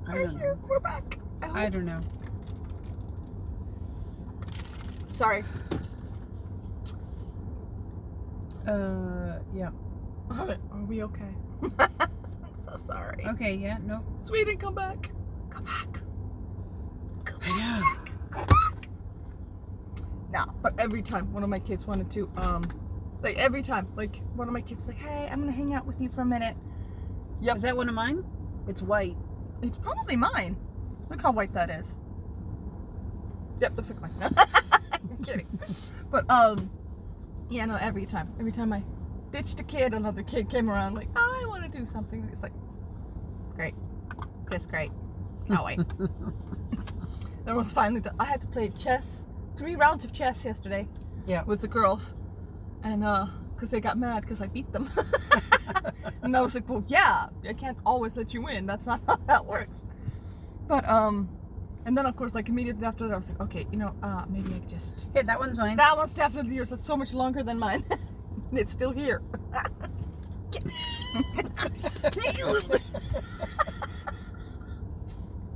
I We're don't here. know. We're back. I don't know. Sorry. Yeah. Are we okay? I'm so sorry. Okay, yeah, no. Sweden, come back. Come back. Come back. I know. Jack. Come back. Nah, but every time one of my kids wanted to, like every time, like one of my kids was like, hey, I'm gonna hang out with you for a minute. Yep. Is that one of mine? It's white. It's probably mine. Look how white that is. Yep, looks like mine. I'm kidding. But yeah, no, every time I ditched a kid, another kid came around like, oh, I want to do something. It's like, great, just great. Can't wait. Then was finally done. I had to play chess, 3 rounds of chess yesterday. Yeah. With the girls, and because they got mad because I beat them. And I was like, well, yeah, I can't always let you win. That's not how that works. But and then of course, like immediately after that, I was like, okay, you know, maybe I could just. Here, that one's mine. That one's definitely yours. That's so much longer than mine. And it's still here.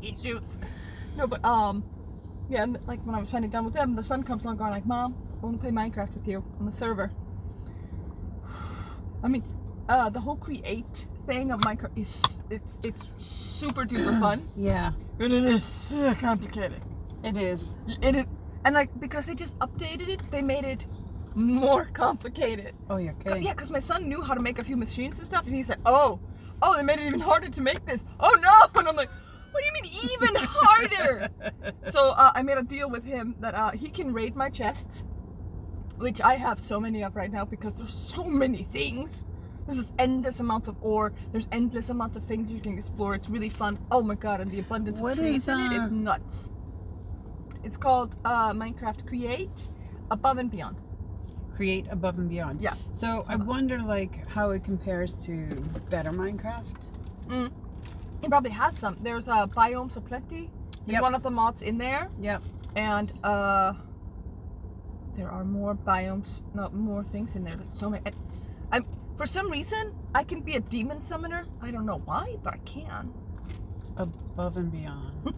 Issues. No, but yeah, and like when I was finally done with them, the son comes along going like, Mom, I want to play Minecraft with you on the server. I mean, the whole create thing of Minecraft is it's super duper fun. Yeah, And it is so complicated. it is. And like because they just updated it, they made it more complicated. Oh, you're kidding. Yeah, because my son knew how to make a few machines and stuff, and he said, oh, they made it even harder to make this. Oh no! And I'm like, what do you mean even harder? So I made a deal with him that he can raid my chests, which I have so many of right now because there's so many things. There's just endless amounts of ore. There's endless amounts of things you can explore. It's really fun. Oh my god, and the abundance What of trees is, in it is nuts. It's called Minecraft Create Above and Beyond. Create above and beyond. Yeah. So I wonder, like, how it compares to better Minecraft. It probably has some. There's Biomes of Plenty. It's Yep. one of the mods in there. Yep. And there are more biomes, not more things in there. Like so many. I'm for some reason I can be a demon summoner. I don't know why, but I can. Above and beyond.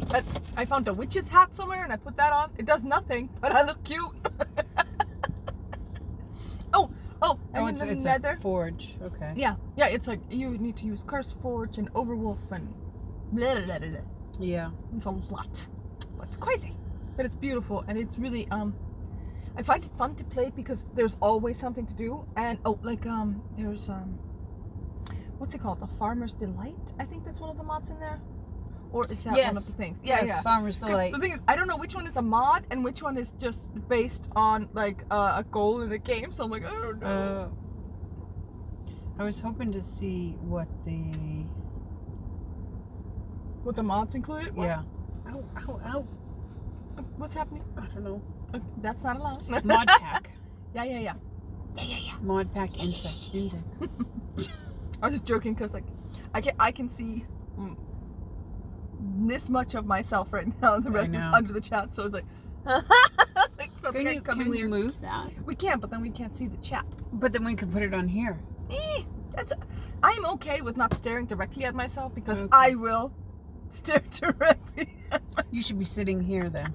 But I found a witch's hat somewhere and I put that on. It does nothing, but I look cute. oh, Oh, and it's in the a nether. forge. Okay. Yeah, it's like you need to use Curse Forge and Overwolf and blah, blah, blah, blah. Yeah. It's a lot. But it's crazy. But it's beautiful and it's really I find it fun to play because there's always something to do and there's what's it called? The Farmer's Delight? I think that's one of the mods in there. Or is that one of the things? Yes, Farmer's 'Cause Delight. the thing is, I don't know which one is a mod and which one is just based on like a goal in the game. So I'm like, I don't know. I was hoping to see what the What the mods included? What? yeah. Ow, ow, ow. What's happening? I don't know. That's not allowed. Mod pack. Yeah. Mod pack index. I was just joking because like I can see this much of myself right now. The rest is know. under the chat, so it's like. Like, Can we move that? We can, but then we can't see the chat. But then we could put it on here. I'm okay with not staring directly at myself because Okay. I will stare directly at myself. You should be sitting here then.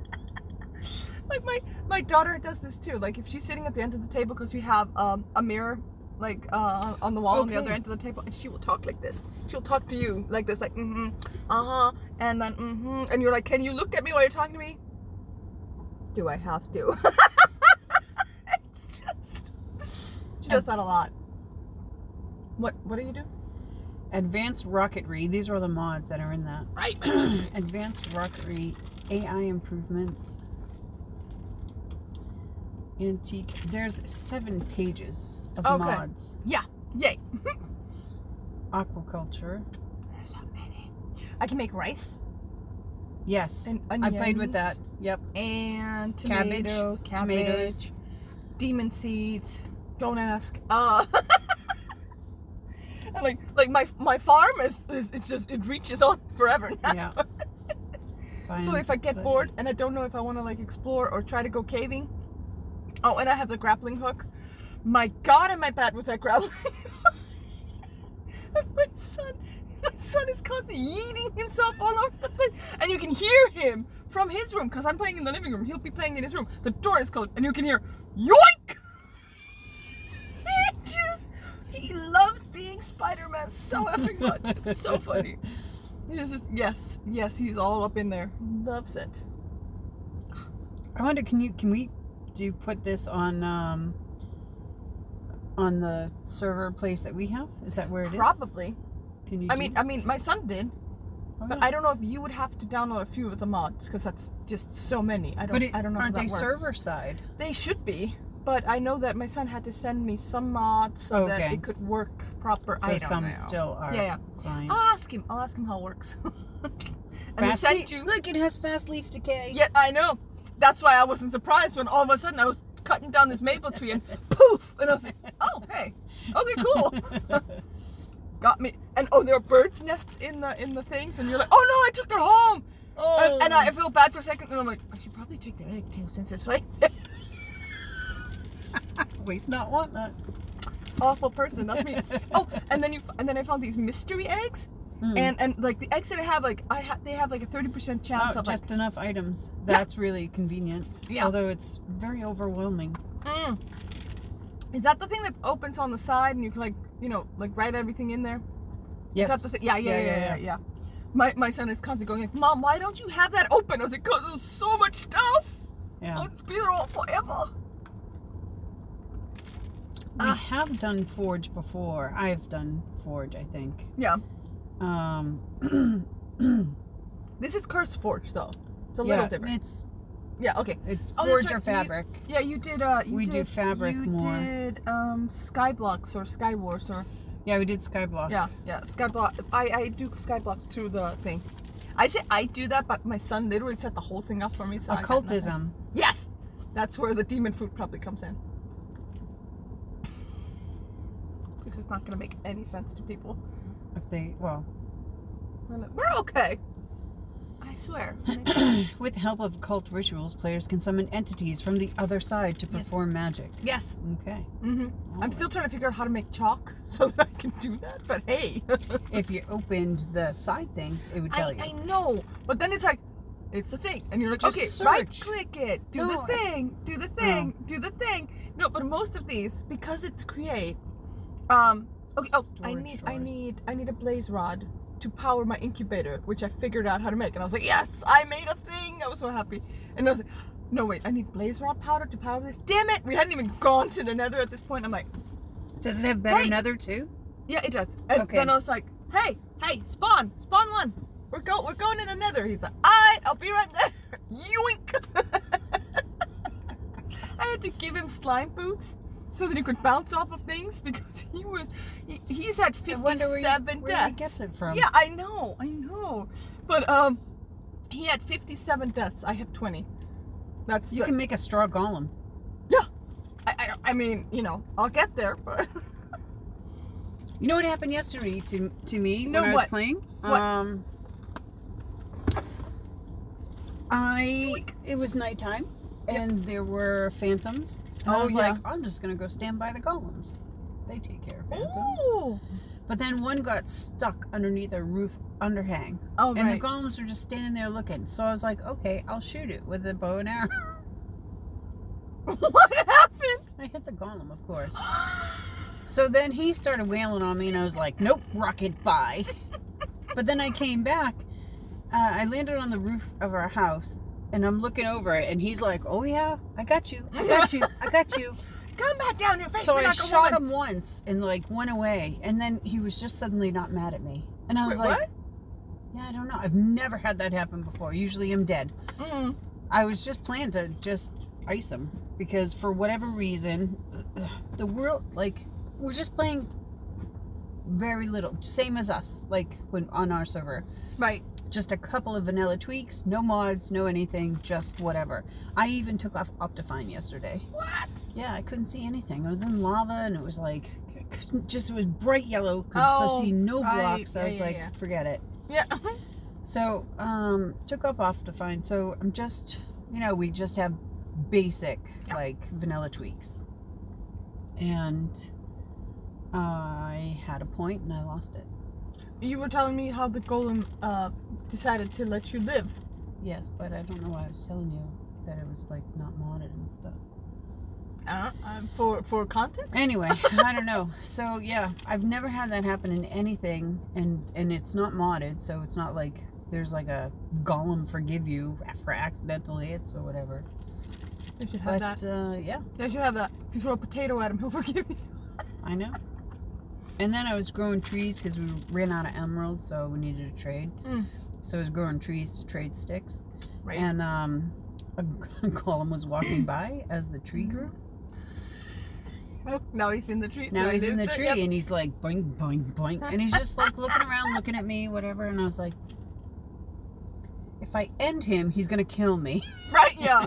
Like my daughter does this too. Like if she's sitting at the end of the table because we have a mirror like on the wall on the Okay. other end of the table, and she will talk like this. She'll talk to you like this, like and then and you're like, can you look at me while you're talking to me? Do I have to? It's just she does that a lot. What do you do? Advanced rocketry. These are the mods that are in that. Right. Advanced rocketry, AI improvements, antique. There's 7 pages of Okay. mods. Yeah. Yay. Aquaculture. There's so many. I can make rice Yes. and I played with onions. that. Yep. And Cabbage, tomatoes, tomatoes. demon seeds. Don't ask. And like my farm is it's just it reaches on forever now. Yeah. So if I get bored and I don't know if I want to like explore or try to go caving. Oh, and I have the grappling hook. My God, am I bad with that grappling hook? And my son My son is constantly yeeting himself all over the place. And you can hear him from his room, because I'm playing in the living room. He'll be playing in his room. The door is closed, and you can hear, yoink! He loves being Spider-Man so effing much. It's so funny. He's just, yes, he's all up in there. Loves it. I wonder, can we put this on the server place that we have? Is that where it is? Probably. Can you? I mean, my son did, but yeah. I don't know if you would have to download a few of the mods, because that's just so many. I don't know. Aren't how that they works. server side? They should be, but I know that my son had to send me some mods so that it could work proper. So I don't some know. still are. Yeah. Client. I'll ask him how it works. Fast leaf. Look, it has fast leaf decay. Yeah, I know. That's why I wasn't surprised when all of a sudden I was cutting down this maple tree and poof, and I was like, oh hey, okay, cool. Got me. And there are birds' nests in the things, and you're like, oh no, I took their home. Oh. And I feel bad for a second, and I'm like, I should probably take their egg too, since it's right there. Waste not, want not. Awful person, that's me. Oh, and then I found these mystery eggs, and like the eggs that I have, like they have like a 30% chance of just enough items. That's really convenient. Yeah. Although it's very overwhelming. Is that the thing that opens on the side and you can like write everything in there? Yes. Is that the thing? Yeah. My son is constantly going like, Mom, why don't you have that open? I was like, because there's so much stuff. Yeah. I'll just be there all forever. We have done Forge before. I've done Forge, I think. Yeah. This is Curse Forge though. It's a little different. Okay. It's Forge or Fabric. You did. We do Fabric more. You did Skyblocks or Skywars or. Yeah, we did Skyblock. Yeah, Skyblock. I do Skyblocks through the thing. I say I do that, but my son literally set the whole thing up for me. So Occultism. Yes, that's where the demon fruit probably comes in. This is not going to make any sense to people. We're okay. I swear. With the help of occult rituals, players can summon entities from the other side to perform magic. Yes. Okay. I'm still trying to figure out how to make chalk so that I can do that, but hey. If you opened the side thing, it would tell you. I know, but then it's like, it's the thing. And you're like, Just okay, search. right-click it. Do the thing. Do the thing. No, but most of these, because it's create, I need a blaze rod to power my incubator, which I figured out how to make. And I was like, yes, I made a thing. I was so happy. And I was like, no, wait, I need blaze rod powder to power this. Damn it. We hadn't even gone to the nether at this point. I'm like, does it have better nether too? Yeah, it does. And then I was like, hey, spawn one. We're going in the nether. He's like, all right, I'll be right there. Yoink. I had to give him slime boots so that he could bounce off of things, because he's had 57 deaths. Where he gets it from? Yeah, I know. But he had 57 deaths. I have 20. You can make a straw golem. Yeah. I mean, I'll get there, but you know what happened yesterday to me when I was playing? What? It was nighttime and there were phantoms. And I was like, I'm just going to go stand by the golems. They take care of phantoms. Ooh. But then one got stuck underneath a roof underhang. Oh, and the golems were just standing there looking. So I was like, okay, I'll shoot it with a bow and arrow. What happened? I hit the golem, of course. So then he started wailing on me and I was like, nope, rocket, bye. But then I came back. I landed on the roof of our house. And I'm looking over it, and he's like, oh yeah, I got you. Come back down here, face so me I like a shot woman. him once and went away. And then he was just suddenly not mad at me. And I was what? Yeah, I don't know. I've never had that happen before. Usually I'm dead. I was just planning to just ice him. Because for whatever reason, the world, we're just playing very little. Same as us, when on our server. Right. Just a couple of vanilla tweaks, no mods, no anything, just whatever. I even took off Optifine yesterday. What? Yeah, I couldn't see anything. I was in lava and it was it was bright yellow. Could see no blocks. I was forget it. Yeah. So, took off Optifine. So I'm just, we just have basic, vanilla tweaks. And I had a point and I lost it. you were telling me how the golem decided to let you live. Yes, but I don't know why I was telling you that it was like not modded and stuff. For context? Anyway, I don't know. So yeah, I've never had that happen in anything, and it's not modded, so it's not like there's like a golem forgive you for accidental hits or whatever. They should have that. Yeah, They should have that. If you throw a potato at him, he'll forgive you. I know. And then I was growing trees because we ran out of emeralds, so we needed to trade. So I was growing trees to trade sticks. Right. And a golem was walking by as the tree grew. Oh, now he's in the tree. Now he's in the tree, Yep. and he's like boing, boing, boing, and he's just like looking around, looking at me, whatever. And I was like, if I end him, he's gonna kill me. Right? Yeah.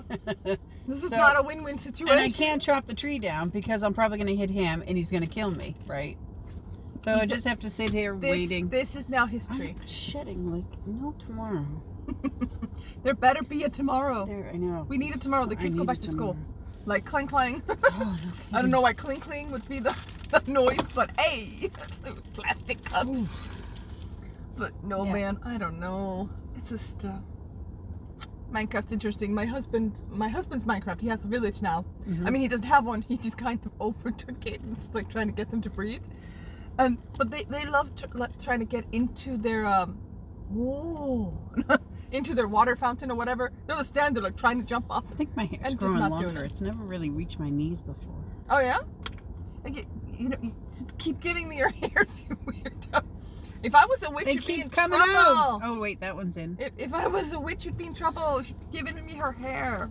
This is So- not a win-win situation. And I can't chop the tree down because I'm probably gonna hit him, and he's gonna kill me, right? So I just have to sit here waiting. This is now his tree. I'm shedding like no tomorrow. There better be a tomorrow. There, I know. We need a tomorrow. The I kids go need back a to school. tomorrow. Like clang clang. Oh, no I don't know why cling cling would be the noise, but hey, plastic cups. Oof. But no, Yeah. man, I don't know. It's just Minecraft's interesting. My husband's Minecraft. He has a village now. Mhm. I mean, he doesn't have one. He just kind of overtook it and it's like trying to get them to breed. But they love trying to get into their into their water fountain or whatever. They'll just stand there like trying to jump off. I think my hair's And just growing not doing longer. it. It's never really reached my knees before. Oh yeah? Like, you know, you just keep giving me your hairs, you weirdo. If I was a witch, They you'd be in keep coming trouble. out. Oh wait, that one's in. If I was a witch, you'd be in trouble. She'd be giving me her hair.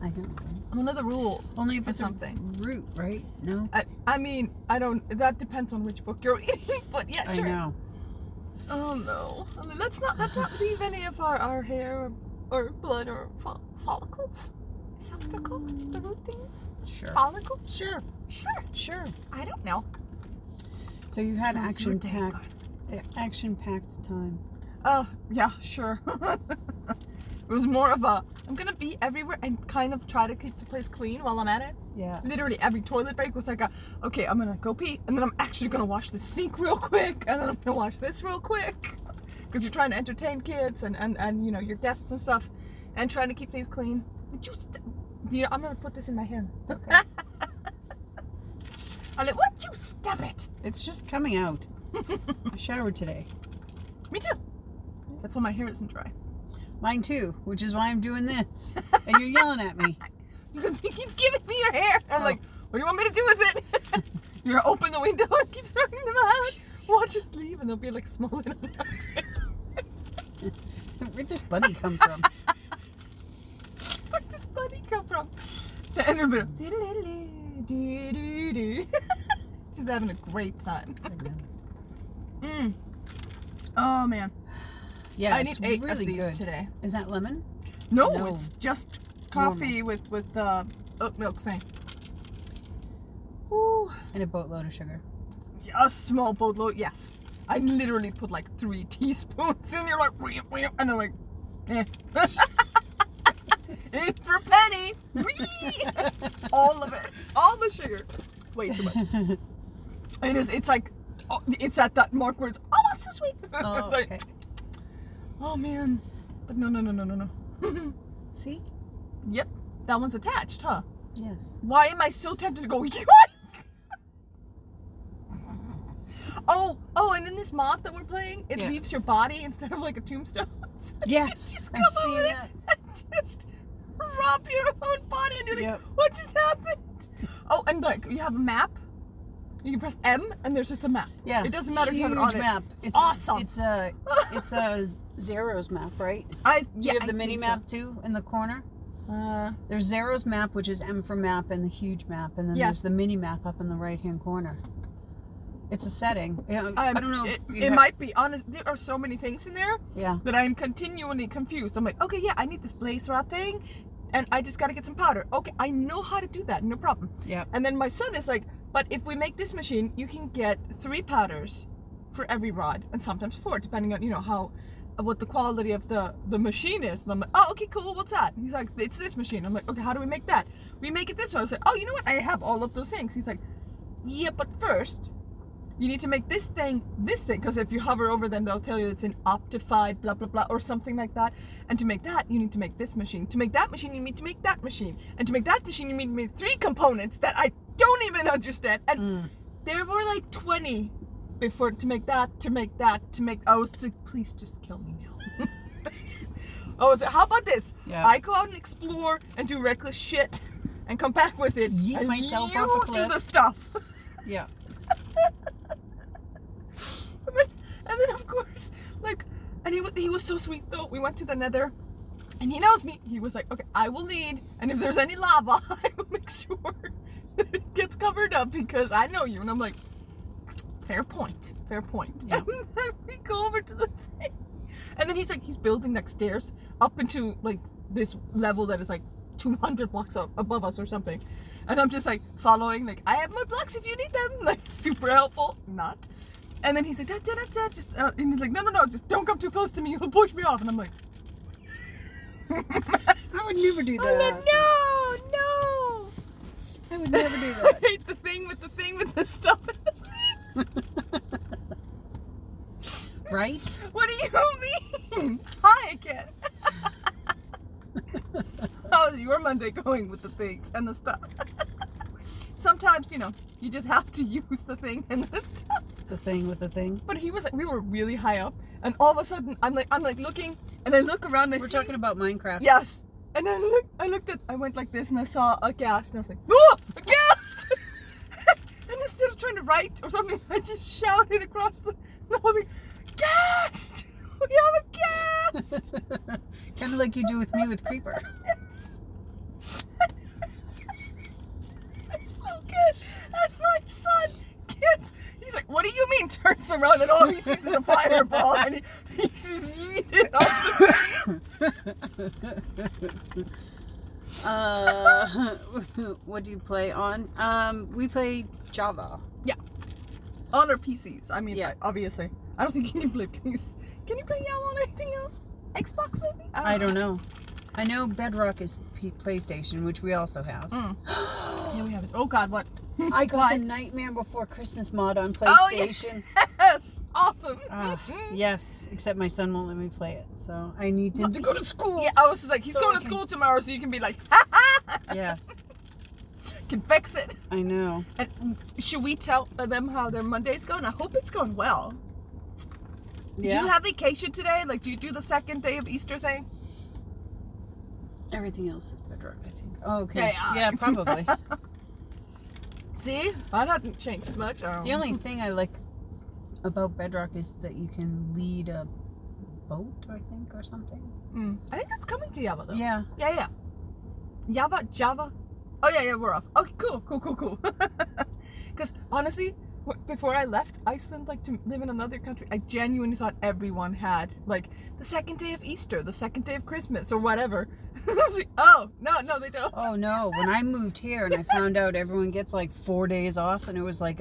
I know. One of the rules. Only if or it's something. a root, right? No. I mean, I don't. That depends on which book you're reading. But yeah, sure. I know. Oh no. Let's not leave any of our hair or blood or follicles. Is that what they're called? The root things? Sure. Follicles? Sure. Sure. Sure. I don't know. So you had How's your day action-packed time. Oh, yeah, sure. It was more of a, I'm gonna be everywhere and kind of try to keep the place clean while I'm at it. Yeah. Literally every toilet break was like okay, I'm gonna go pee and then I'm actually gonna wash the sink real quick and then I'm gonna wash this real quick. Because you're trying to entertain kids and you know, your guests and stuff and trying to keep things clean. I'm gonna put this in my hair. Okay. I'm like, what? You stop it. It's just coming out. I showered today. Me too. That's why my hair isn't dry. Mine too, which is why I'm doing this. And you're yelling at me. Because you keep giving me your hair. I'm Oh. like, what do you want me to do with it? You're gonna open the window and keep throwing them out. Watch us leave and they'll be like small little Where'd this bunny come from? Where'd this bunny come from? And they'll be like, just having a great time. Oh man. Yeah, I it's need 8 really of these good. today. Is that lemon? No, No. it's just coffee with oat milk thing. Ooh. And a boatload of sugar. A small boatload, yes. I literally put like 3 teaspoons in. You're like, and I'm like, eh. In for a penny. All of it. All the sugar. Way too much. It's like, it's at that mark where it's almost too sweet. Oh, Like, okay. oh man. But no. See? Yep. That one's attached, huh? Yes. Why am I so tempted to go, yoink? Oh, and in this mod that we're playing, it Yes. leaves your body instead of like a tombstone. Yes, Just I've come seen over that. and just rob your own body and you're like, Yep. what just happened? Oh, and like, you have a map. You can press M and there's just a map. Yeah. It doesn't matter if you have it Huge on map. It's awesome. It's a Zero's map, right? I Do you have the mini map too in the corner? There's Zero's map, which is M for map, and the huge map, and then Yeah. there's the mini map up in the right-hand corner. It's a setting. I don't know. If you It might be honest. There are so many things in there Yeah. that I'm continually confused. I'm like, okay, yeah, I need this blaze rod thing, and I just got to get some powder. Okay, I know how to do that, no problem. Yeah. And then my son is like, but if we make this machine, you can get 3 powders for every rod, and sometimes 4, depending on what the quality of the machine is. And I'm like, oh, okay, cool. What's that? And he's like, it's this machine. I'm like, okay, how do we make that? We make it this way. I was like, oh, you know what? I have all of those things. He's like, yeah, but first, you need to make this thing, because if you hover over them, they'll tell you it's an optified blah, blah, blah, or something like that. And to make that, you need to make this machine. To make that machine, you need to make that machine. And to make that machine, you need to make 3 components that I don't even understand. And there were like 20 before to make that. I was like, please just kill me now. I was like, how about this? Yeah. I go out and explore and do reckless shit and come back with it. Yeet and myself you off a do cliff. the stuff. Yeah. And then of course, like, and he was so sweet though. We went to the Nether, and he knows me. He was like, okay, I will lead, and if there's any lava, I will make sure that it gets covered up because I know you. And I'm like, fair point. Yeah. And then we go over to the thing, and then he's building like stairs up into like this level that is like 200 blocks up above us or something. And I'm just like following, like, I have more blocks if you need them, like super helpful. Not. And then he's like, just, and he's like, no, just don't come too close to me, you'll push me off. And I'm like, I would never do that. I'm like, no. I would never do I that. hate the thing with the stuff and the things. Right? What do you mean? Hi again. How's your Monday going with the things and the stuff? Sometimes, you just have to use the thing and the stuff. The thing with the thing. But we were really high up, and all of a sudden, I'm like looking, and I look around, and We're talking about Minecraft. Yes. And I went like this, and I saw a ghast, and I was like, oh, a ghast! And instead of trying to write or something, I just shouted across the thing, ghast! We have a ghast! Kind of like you do with me with Creeper. Yes. It's so good. And my son gets, he's like, what do you mean? Turns around and all he sees is a fireball, and he just yeeted off the What do you play on? We play Java. on our PCs. I mean, Yeah. obviously. I don't think you can play PC. Can you play Java on anything else? Xbox maybe? I don't know. I know Bedrock is PlayStation, which we also have. Yeah, we have it. Oh God, what? I got Why? the Nightmare Before Christmas mod on Oh, yeah. PlayStation. Yes, awesome. Yes, except my son won't let me play it, so I need him to go to school. Yeah, I was like, he's So going I to can- school tomorrow, so you can be like, ha ha. Yes, Can fix it. I know. And should we tell them how their Monday's going? I hope it's going well. Yeah. Do you have vacation today? Like, do you do the second day of Easter thing? Everything else is Bedrock, I think. Oh, okay. Yeah. Yeah, probably. See, that hasn't changed much. The only thing I like about Bedrock is that you can lead a boat, I think, or something. I think that's coming to Java though. Yeah. Yeah. Java. Oh yeah, we're off. Okay, cool. Because honestly, before I left Iceland, like to live in another country, I genuinely thought everyone had like the second day of Easter, the second day of Christmas, or whatever. I was like, oh no, they don't. Oh no, when I moved here and I found out everyone gets like 4 days off, and it was like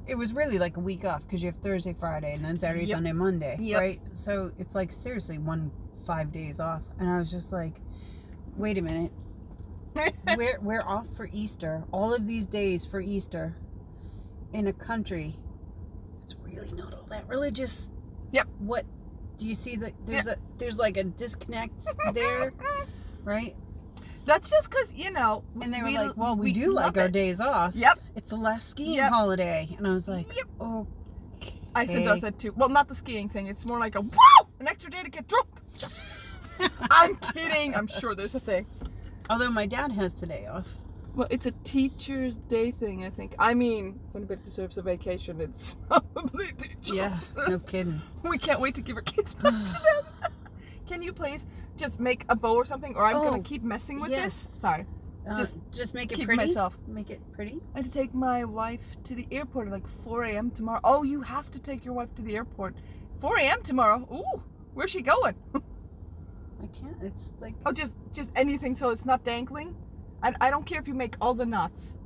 it was really like a week off because you have Thursday, Friday, and then Saturday, Yep. Sunday, Monday, Yep. right? So it's like seriously 5 days off, and I was just like, wait a minute, we're off for Easter, all of these days for Easter, in a country that's really not all that religious. Yep. What do you see that there's like a disconnect there, right? That's just because And they were like, well, we do like our days off. Yep. It's the last skiing Yep. holiday. And I was like, Yep. oh. Iceland does that too. Well, not the skiing thing. It's more like an extra day to get drunk. Just. I'm kidding. I'm sure there's a thing. Although my dad has today off. Well, it's a teacher's day thing, I think. I mean, if anybody deserves a vacation, it's probably teachers. Yeah, no kidding. We can't wait to give our kids back to them. Can you please just make a bow or something, or I'm gonna keep messing with yes. this? Sorry. Just make it keep pretty. myself. Make it pretty. I had to take my wife to the airport at like 4 a.m. tomorrow. Oh, you have to take your wife to the airport. 4 a.m. tomorrow? Ooh, where's she going? I can't. It's like. Oh, just anything so it's not dangling. I don't care if you make all the knots.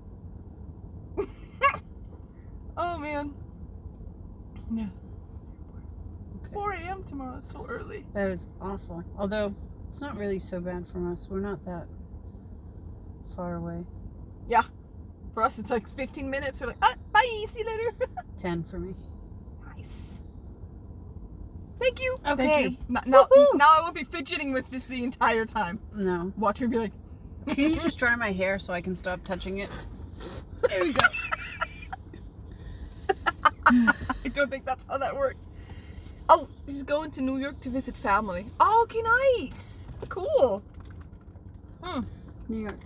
Oh man. Yeah. Okay. 4 a.m. tomorrow. It's so early. That is awful. Although it's not really so bad from us. We're not that far away. For us, it's like 15 minutes. We're like, bye. Bye. See you later. 10 for me. Nice. Thank you. Okay. Thank you. Now I won't be fidgeting with this the entire time. No. Watch me be like, Can you just dry my hair so I can stop touching it? There we go. I don't think that's how that works. Oh, he's going to New York to visit family. Oh, okay, nice. Cool. New York.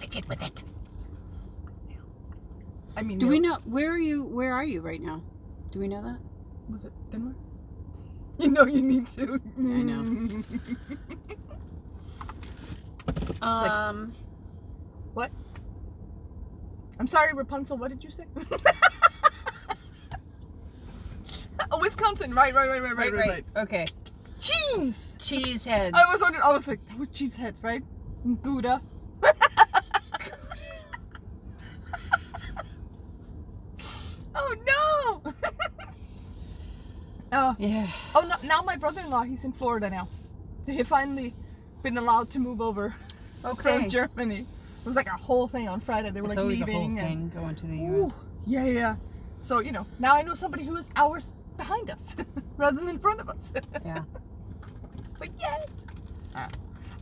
Fidget with it. I mean, Do we know where are you right now? Do we know that? Was it Denmark? You know you need to. I know. What? I'm sorry, Rapunzel. What did you say? Oh, Wisconsin. Right. Right. Okay. Cheese. Cheese heads. I was wondering. I was like, that was cheese heads, right? Gouda. Oh no. Oh. Yeah. Oh, no, now my brother-in-law, he's in Florida now. He finally been allowed to move over Okay. from Germany. It was like a whole thing on Friday. They were It's like always leaving. a whole and, thing going to the Ooh, US. yeah. So, now I know somebody who is hours behind us rather than in front of us. Yeah. Like, yay!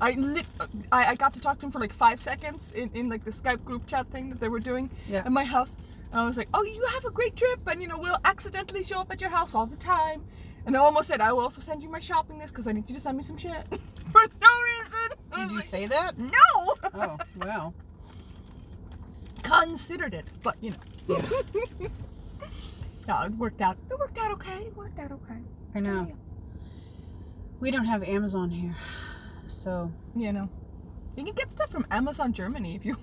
I got to talk to him for like 5 seconds in like the Skype group chat thing that they were doing at my house. And I was like, oh, you have a great trip, and we'll accidentally show up at your house all the time. And I almost said, I will also send you my shopping list because I need you to send me some shit for no reason. Did you say that? No. Oh, well. Considered it, but Yeah. No, it worked out. It worked out okay. I know. Yeah. We don't have Amazon here. So, You can get stuff from Amazon Germany if you.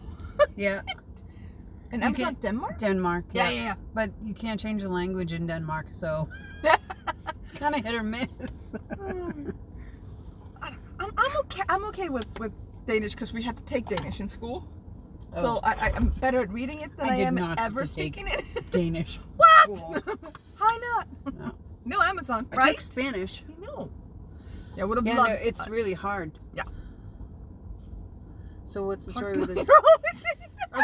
yeah. And You Amazon can- Denmark. Denmark. Yeah. But you can't change the language in Denmark, so it's kind of hit or miss. I'm okay. I'm okay with Danish because we had to take Danish in school. Oh. So I'm better at reading it than I I did am not at ever have to take speaking it. Danish. What? School. Why not? No. No Amazon, I right? took Spanish. I know. Yeah, would have Yeah, loved. no, it's really hard. Yeah. So what's the story with this? You're always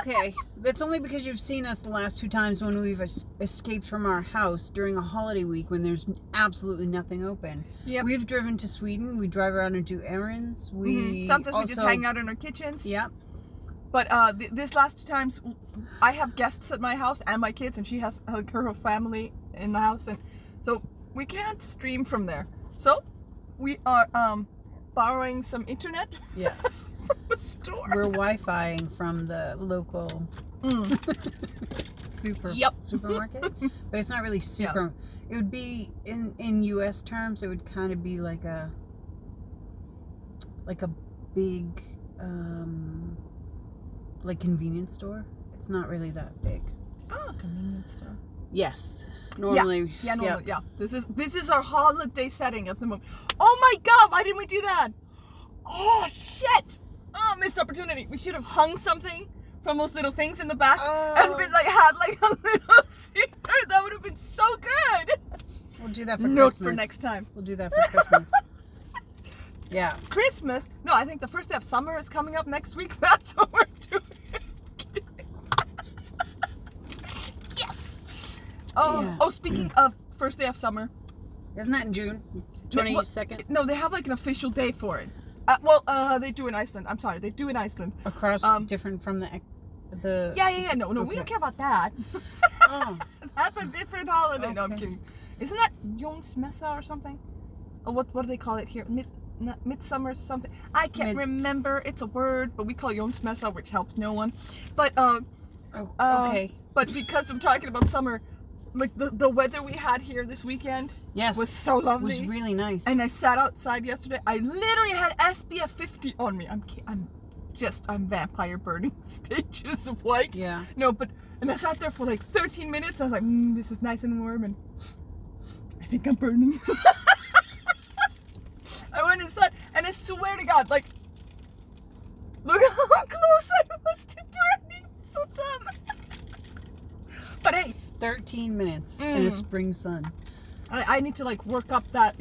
Okay, that's only because you've seen us the last 2 times when we've escaped from our house during a holiday week when there's absolutely nothing open. Yep. We've driven to Sweden. We drive around and do errands. We Sometimes also, we just hang out in our kitchens. Yep. But this last 2 times, I have guests at my house and my kids, and she has her whole family in the house, and so we can't stream from there. So we are borrowing some internet Yeah. from the store. We're Wi-Fiing from the local supermarket, but it's not really super. It would be in U.S. terms. It would kind of be like a big like convenience store. It's not really that big. Oh, convenience store. Yes. Normally. Yeah, normally, yep. yeah. This is our holiday setting at the moment. Oh my God! Why didn't we do that? Oh shit! Oh, missed opportunity. We should have hung something from those little things in the back and been like had like a little secret. That would have been so good. We'll do that for Note Christmas. for next time. We'll do that for Christmas. Yeah. Christmas? No, I think the first day of summer is coming up next week. That's what we're doing. Yes. Oh, Yeah. oh. Speaking of first day of summer, Isn't that in June? 22nd? no, they have like an official day for it. They do in Iceland. I'm sorry, they do in Iceland. Across different from the Yeah. No, we Okay. don't care about that. Oh. That's a different holiday. No, I'm Okay. kidding. Isn't that Jonsmessa or something? Oh, what do they call it here? Midsummer something. I can't remember. It's a word, but we call it Jonsmessa, which helps no one. But okay. But because I'm talking about summer, like the weather we had here this weekend Yes. was so lovely. It was really nice. And I sat outside yesterday. I literally had SPF 50 on me. I'm vampire burning stages of white. Yeah. No, and I sat there for like 13 minutes. I was like, this is nice and warm, and I think I'm burning. I went inside, and I swear to God, like, look how close I was to burning. So dumb. But hey, 13 minutes in a spring sun. I need to like work up that,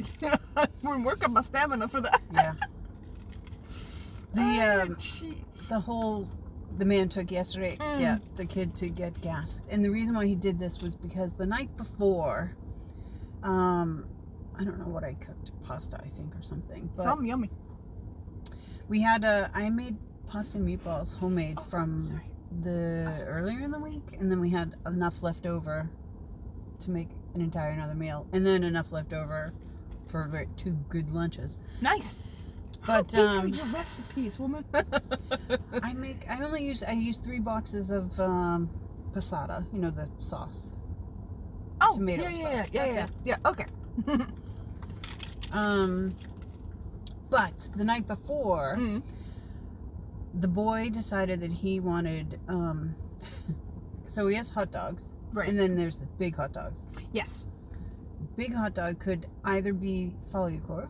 work up my stamina for that. Yeah. Jeez. The whole the man took yesterday, the kid to get gas. And the reason why he did this was because the night before, I don't know what I cooked, pasta, I think, or something. But Some yummy. we had I made pasta and meatballs homemade from earlier in the week, and then we had enough left over to make an entire another meal, and then enough left over for 2 good lunches. Nice. But How big are your recipes, woman? I use 3 boxes of passata, you know, the sauce. Oh, Tomato sauce. That's it. Yeah. Okay. But the night before, the boy decided that he wanted, so he has hot dogs, Right. and then there's the big hot dogs. Yes. Big hot dog could either be falukorv,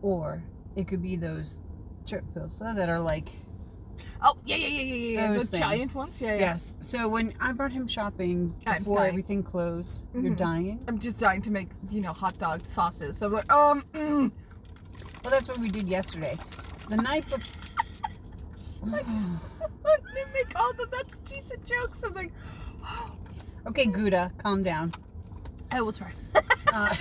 or it could be those chippilsa that are like, Oh, yeah. Those The things. giant ones. Yeah. yes. So when I brought him shopping I'm before dying. everything closed, you're Mhm. dying. I'm just dying to make, hot dog sauces. So I'm like, Well, that's what we did yesterday. The night before. they make all the that's juicy jokes. I'm like, Okay, Gouda, calm down. I will try. Uh,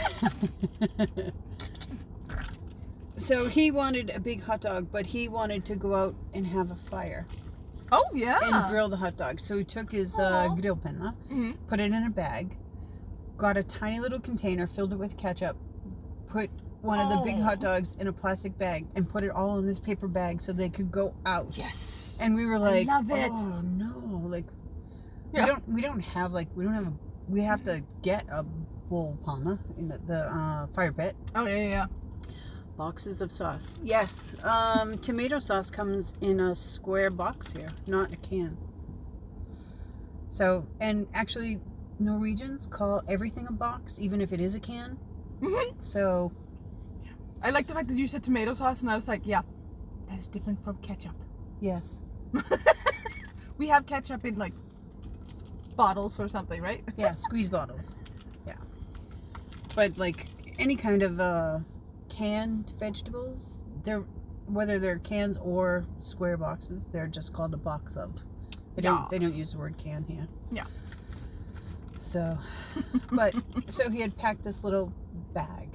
so he wanted a big hot dog, but he wanted to go out and have a fire Oh yeah. and grill the hot dog. So he took his Aw. grillpenna, Mhm. put it in a bag, got a tiny little container, filled it with ketchup, put one of the big Oh. hot dogs in a plastic bag, and put it all in this paper bag so they could go out. Yes. And we were like, love it. oh no, like Yeah. we have to get a bull panna in the fire pit. Oh yeah. Boxes of sauce. Yes. Tomato sauce comes in a square box here, not a can. So, and actually Norwegians call everything a box, even if it is a can. Mhm. So, I like the fact that you said tomato sauce, and I was like, yeah, that is different from ketchup. yes. We have ketchup in like bottles or something, right? Yeah, squeeze bottles. Yeah. But like any kind of canned vegetables, whether they're cans or square boxes, they're just called a box of. They don't use the word can here. Yeah. So, so he had packed this little bag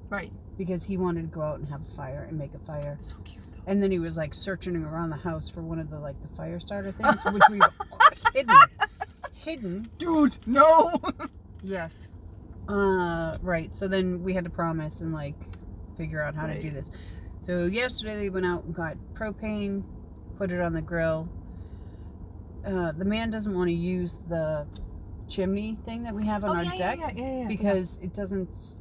Right. because he wanted to go out and have a fire and make a fire. So cute. And then he was like searching around the house for one of the fire starter things, which we hidden. Dude, no. Yes. Right. So then we had to promise and figure out how to do Right. this. So yesterday they went out and got propane, put it on the grill. The man doesn't want to use the chimney thing that we have on our deck because it doesn't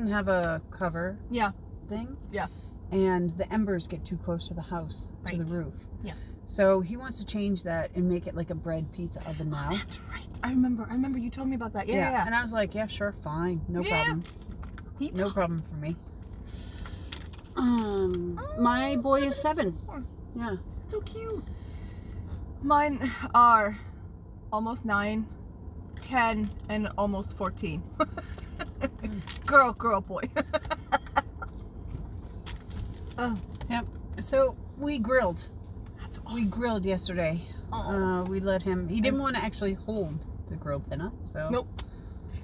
have a cover Yeah. thing. Yeah. And the embers get too close to the house, to the Right. roof. Yeah. So he wants to change that and make it like a bread pizza oven now. Oh, that's right. I remember you told me about that. Yeah. And I was like, yeah, sure, fine, no Yeah. problem. Pizza. No problem for me. My boy is 7. Yeah. So cute. Mine are almost 9, 10, and almost 14. girl, boy. Oh, Yep. So we grilled. that's We awesome. grilled yesterday. Aw. We let him. He didn't want to actually hold the grill pinna. So. Nope.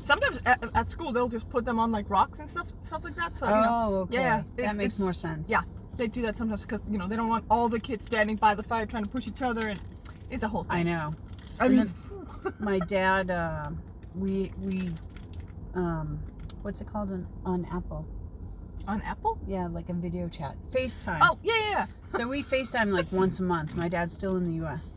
Sometimes at school they'll just put them on rocks and stuff like that. So Okay. yeah, That makes more sense. Yeah, they do that sometimes because they don't want all the kids standing by the fire trying to push each other, and it's a whole thing. I know. I And mean, My dad. We what's it called on Apple? on Apple. Yeah, like a video chat. FaceTime. Oh yeah. So we FaceTime once a month. My dad's still in the U.S.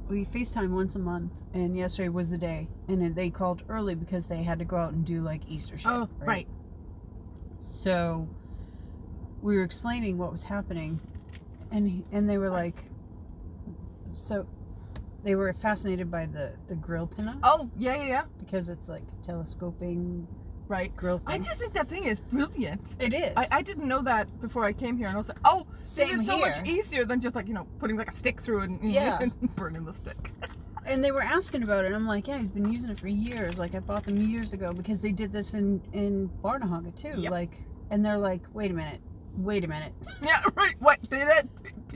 We FaceTime once a month, and yesterday was the day. And they called early because they had to go out and do Easter shit. Oh right. So we were explaining what was happening, and they were like, so they were fascinated by the grill pinna Oh yeah. because it's like telescoping Right. grill I thing. just think that thing is brilliant. It is. I didn't know that before I came here, and I was like, oh, Same this is so much here. easier than just putting a stick through it and, Yeah. and burning the stick. And they were asking about it, and I'm like, yeah, he's been using it for years. I bought them years ago because they did this in Barnahaga too. Yep. And they're like, wait a minute. Yeah, right. What?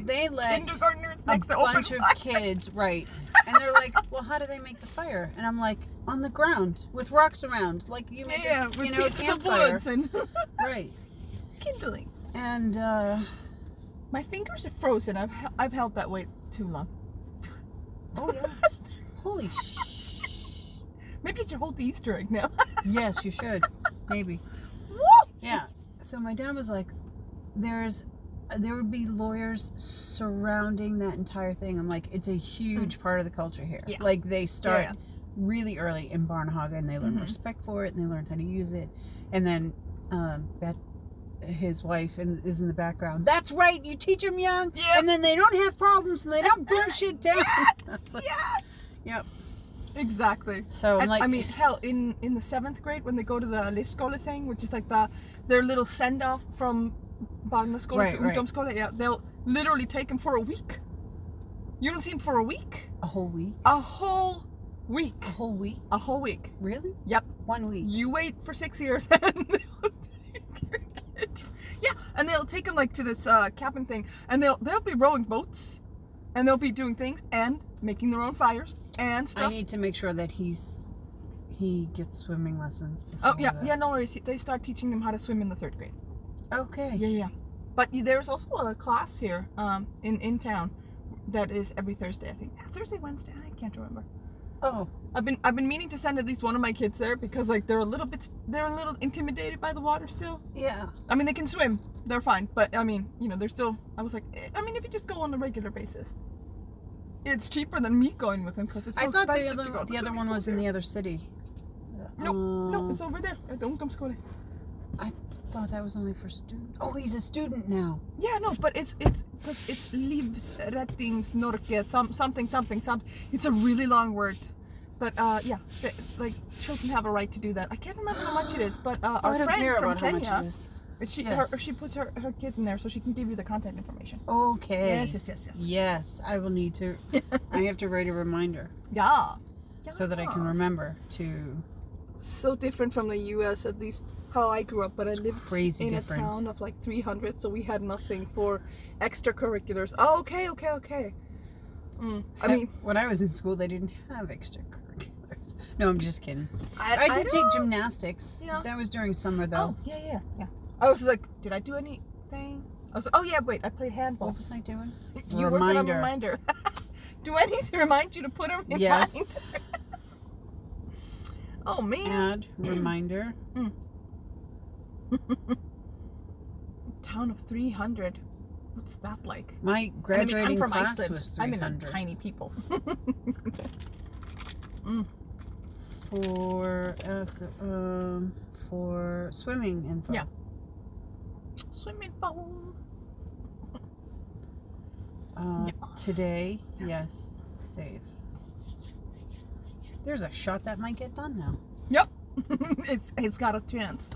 they let kindergartners a next to open bunch of fire. kids, right? And they're like, well, how do they make the fire? And I'm like, on the ground with rocks around, like you make a, with you know, a pieces of campfire, woods and right? kindling. And My fingers are frozen. I've held that way too long. oh yeah, holy Maybe I should hold the Easter egg now. yes, you should, maybe. Woo! Yeah. So my dad was like, there would be lawyers surrounding that entire thing. I'm like, it's a huge part of the culture here. Yeah. Like they start Yeah. really early in Barnhaga and they learn respect for it and they learn how to use it. And then his wife is in the background. That's right, you teach them young, Yep. and then they don't have problems and they don't burn shit down. I was like, Yes. yep. Exactly. So I'm And, like, I mean, hell, in the 7th grade when they go to the Leirskole thing, which is like their little send off from Barnaskole Right, to right. Ungdomsskole, yeah, they'll literally take him for a week. You don't see him for a week. a whole week. A whole week. A whole week. A whole week. Really? Yep. 1 week. You wait for 6 years and they'll take your kid. Yeah, and they'll take him like to this cabin thing, and they'll be rowing boats, and they'll be doing things and making their own fires and I stuff. need to make sure that he gets swimming lessons. Oh before yeah, that. yeah. No worries. They start teaching them how to swim in the 3rd grade. Okay. Yeah. But there's also a class here in town that is every Thursday, I think. Thursday, Wednesday, I can't remember. Oh. I've been meaning to send at least one of my kids there because like they're a little intimidated by the water still. Yeah. I mean, they can swim, they're fine, but I mean, you know, they're still. I was like, I mean, if you just go on a regular basis, it's cheaper than me going with them because it's so I thought expensive to go. the other one was in the other city. No, it's over there at Ungdomsskole. I thought that was only for students. Oh, he's a student now. Yeah, no, but it's Livsrettingsnorge, something. It's a really long word, but yeah, like children have a right to do that. I can't remember how much it is, but I our don't friend care from about how much Kenya, it is. she puts her kid in there so she can give you the contact information. Okay. Yes. Yes, I will need to. I have to write a reminder Yeah. so that I can remember to. So different from the U.S. at least how I grew up, but I lived Crazy in different. a town of like 300, so we had nothing for extracurriculars. Oh, okay. I mean, when I was in school, they didn't have extracurriculars. No, I'm just kidding. I I did take don't- gymnastics. Yeah. That was during summer, though. Oh, yeah. I was like, did I do anything? I was like, oh yeah, wait, I played handball. What was I doing? You work on a reminder. Do I need to remind you to put a reminder? Yes. Oh man. Add reminder. Town of 300. What's that like? My graduating I'm from class Iceland. was I'm in a 300 tiny people. for swimming info. Yeah. Swimming pool. Yes. Today, yes, save. There's a shot that might get done now. Yep. it's got a chance.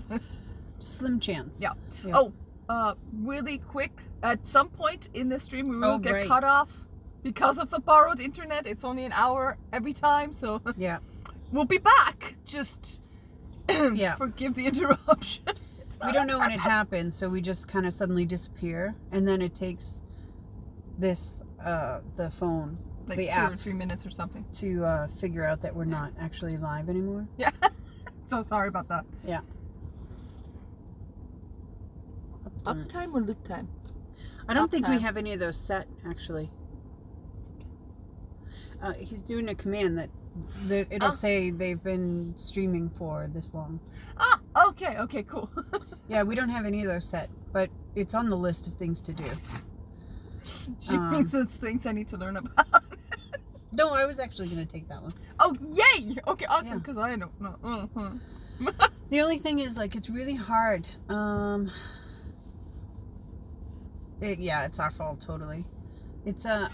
Slim chance. Yeah. Yeah. Oh, really quick. At some point in this stream, we will get right. cut off because of the borrowed internet. It's only an hour every time, so Yeah. we'll be back. Just Yeah. forgive the interruption. It's We not don't know when it us. happens, so we just kind of suddenly disappear, and then it takes this the phone, Like the 2 app, or 3 minutes or something. to figure out that we're not actually live anymore. Yeah. So sorry about that. Yeah. Uptime or loop time? I don't think we Uptime. have any of those set, actually. He's doing a command that it'll say they've been streaming for this long. Ah, okay, cool. Yeah, we don't have any of those set, but it's on the list of things to do. She thinks it's things I need to learn about. No, I was actually going to take that one. Oh, yay! Okay, awesome, Yeah. because I don't know. The only thing is, like, it's really hard. Yeah, it's our fault, totally. It's, the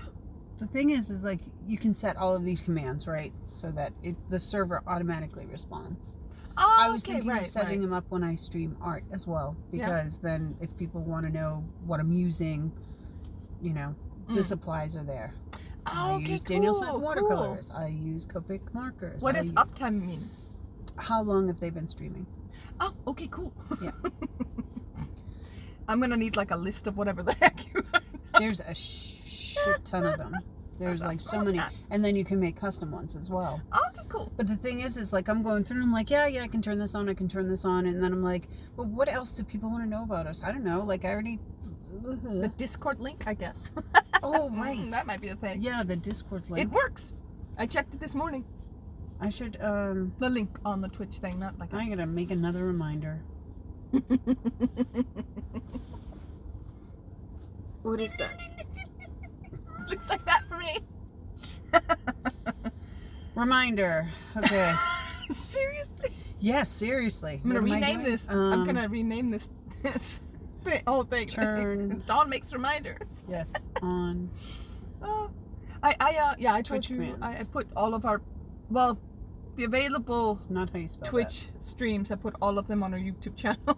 thing is like, you can set all of these commands, right? So that the server automatically responds. Oh, I was okay, thinking right, of setting right. them up when I stream art as well, because then if people want to know what I'm using, you know, the supplies are there. Oh, I okay, use Daniel Smith cool. watercolors. I use Copic markers. What does uptime mean? How long have they been streaming? Oh, okay, cool. Yeah. I'm gonna need like a list of whatever the heck you are. There's a shit ton of them. There's like so many, and then you can make custom ones as well. Okay, cool. But the thing is like I'm going through and I'm like, yeah, I can turn this on, and then I'm like, well, what else do people want to know about us? I don't know. Like I already. The Discord link, I guess. Oh right. That might be the thing. Yeah, the Discord link. It works. I checked it this morning. I should. The link on the Twitch thing, not like. I'm gonna make another reminder. What is that? Looks like that for me. Reminder. Okay. Seriously? Yes, seriously. I'm gonna What am I rename doing? this. I'm gonna rename this whole thing. Turn. Dawn makes reminders. Yes, on. I told Twitch you. commands. I put all of our, well, the available It's not how you spell Twitch streams. I put all of them on our YouTube channel.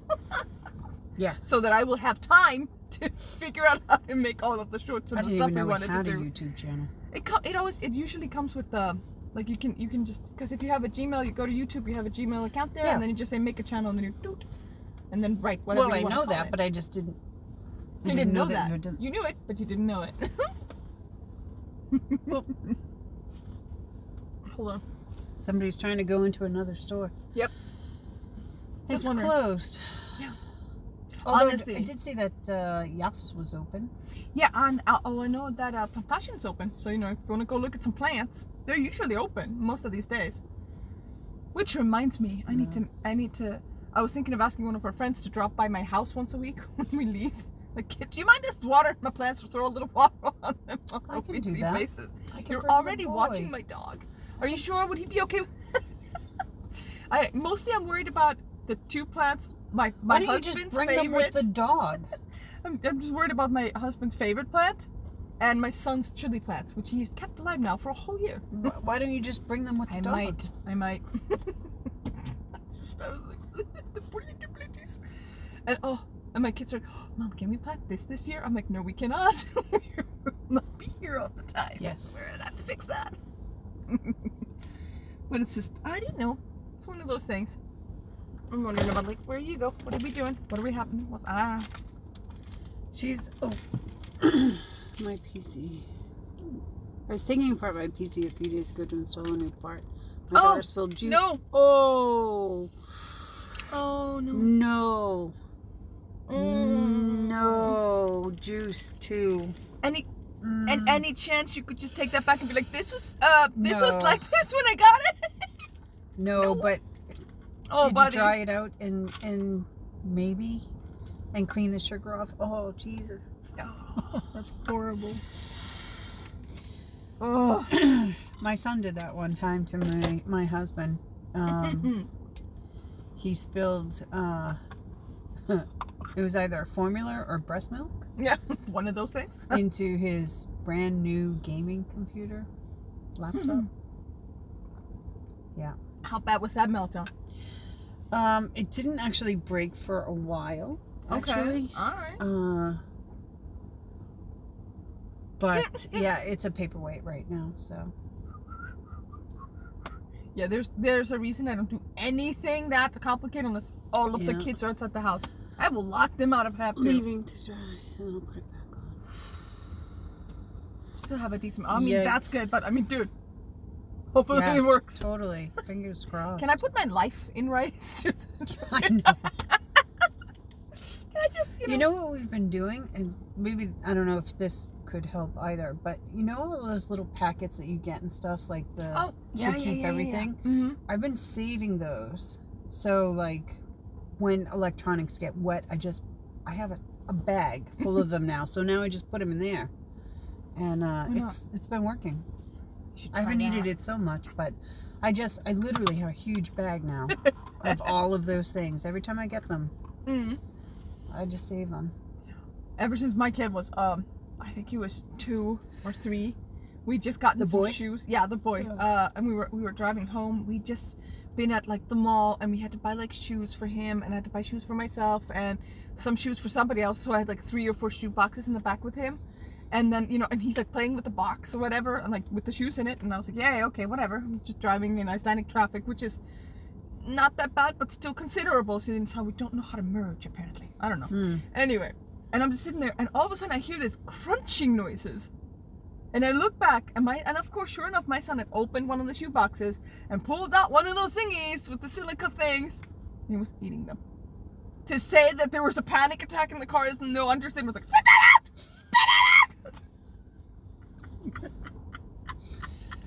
Yeah. So that I will have time to figure out how to make all of the shorts and I the didn't stuff even we know we wanted to had a do. YouTube channel. It usually comes with the, like you can just, because if you have a Gmail, you go to YouTube, you have a Gmail account there, Yeah. and then you just say make a channel, and then you doot, and then write whatever Well, you I want know to call that, it. but I just didn't. You didn't know that. you had done- You knew it, but you didn't know it. Well, Hold on. somebody's trying to go into another store. Yep. It's wondering. closed. Yeah. Although Honestly. I did see that Yaff's was open. Yeah, and I know that Plantation's open, so if you want to go look at some plants, they're usually open most of these days. Which reminds me, I need to. I was thinking of asking one of our friends to drop by my house once a week when we leave. Like, do you mind just watering my plants or throw a little water on them on I a can do weekly that. basis? I can You're bring the already boy. watching my dog. Are you sure? Would he be okay with I'm worried about the two plants. My Why don't you husband's just bring favorite. them with the dog? I'm just worried about my husband's favorite plant and my son's chili plants, which he's kept alive now for a whole year. Why don't you just bring them with the dog? I might. I was like, the possibilities. And my kids are, Mom, can we plant this year? I'm like, no, we cannot. We will not be here all the time. Yes. We're gonna have to fix that. But it's just, I didn't know. It's one of those things. I'm wondering about, like, where you go? What are we doing? What are we happening? She's my PC. I was taking apart my PC a few days ago to install a new part. My daughter spilled juice. No. Oh no. no. No juice too. Any chance you could just take that back and be like, this was No. like this when I got it? No, but Oh, did buddy. you dry it out and maybe and clean the sugar off? Oh Jesus. Oh, that's horrible. Oh. My son did that one time to my husband. He spilled it was either formula or breast milk Yeah, one of those things. into his brand new gaming computer laptop. Yeah. How bad was that meltdown? It didn't actually break for a while, actually. Okay. All right. But yeah, it's a paperweight right now, so. Yeah, there's a reason I don't do anything that complicated unless all of the Yeah. kids are outside the house. I will lock them out if I have to. Leaving to dry, and then I'll put it back on. Still have a decent. I mean, that's Yikes. good, but I mean, dude. Hopefully Yeah, it works. Totally. Fingers crossed. Can I put my life in rice? I know. Can I just, You know what we've been doing? And maybe, I don't know if this could help either, but you know all those little packets that you get and stuff, like the to keep everything? Mm-hmm. I've been saving those. So, like, when electronics get wet, I have a bag full of them now. So now I just put them in there. And it's been working. I haven't needed it so much, but I literally have a huge bag now of all of those things. Every time I get them, I just save them. Ever since my kid was, I think he was 2 or 3, we just gotten The some boy? shoes. Yeah, the boy. And we were driving home. We just been at like the mall, and we had to buy like shoes for him, and I had to buy shoes for myself, and some shoes for somebody else. So I had like 3 or 4 shoe boxes in the back with him. And then, and he's like playing with the box or whatever, and like with the shoes in it. And I was like, yeah, okay, whatever. I'm just driving in Icelandic traffic, which is not that bad, but still considerable since how we don't know how to merge, apparently. I don't know. Anyway, And I'm just sitting there, and all of a sudden I hear this crunching noises. And I look back, and of course, sure enough, my son had opened one of the shoe boxes and pulled out one of those thingies with the silica things. And he was eating them. To say that there was a panic attack in the car is no understatement. Like, spit that out! Spit it out!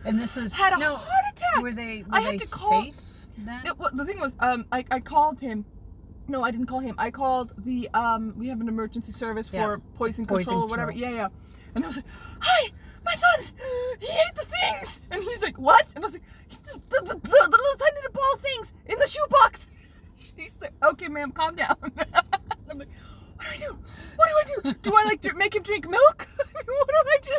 And this was Had a heart attack. Were they I had to call, safe then? The thing was, I called him. No, I didn't call him. I called the we have an emergency service for poison control or whatever. Yeah. And I was like, "Hi, my son, he ate the things." And he's like, "What?" And I was like, the little tiny ball things in the shoebox." He's like, "Okay, ma'am, calm down." I'm like, "What do I do? What do I do? Do I like make him drink milk? What do I do?"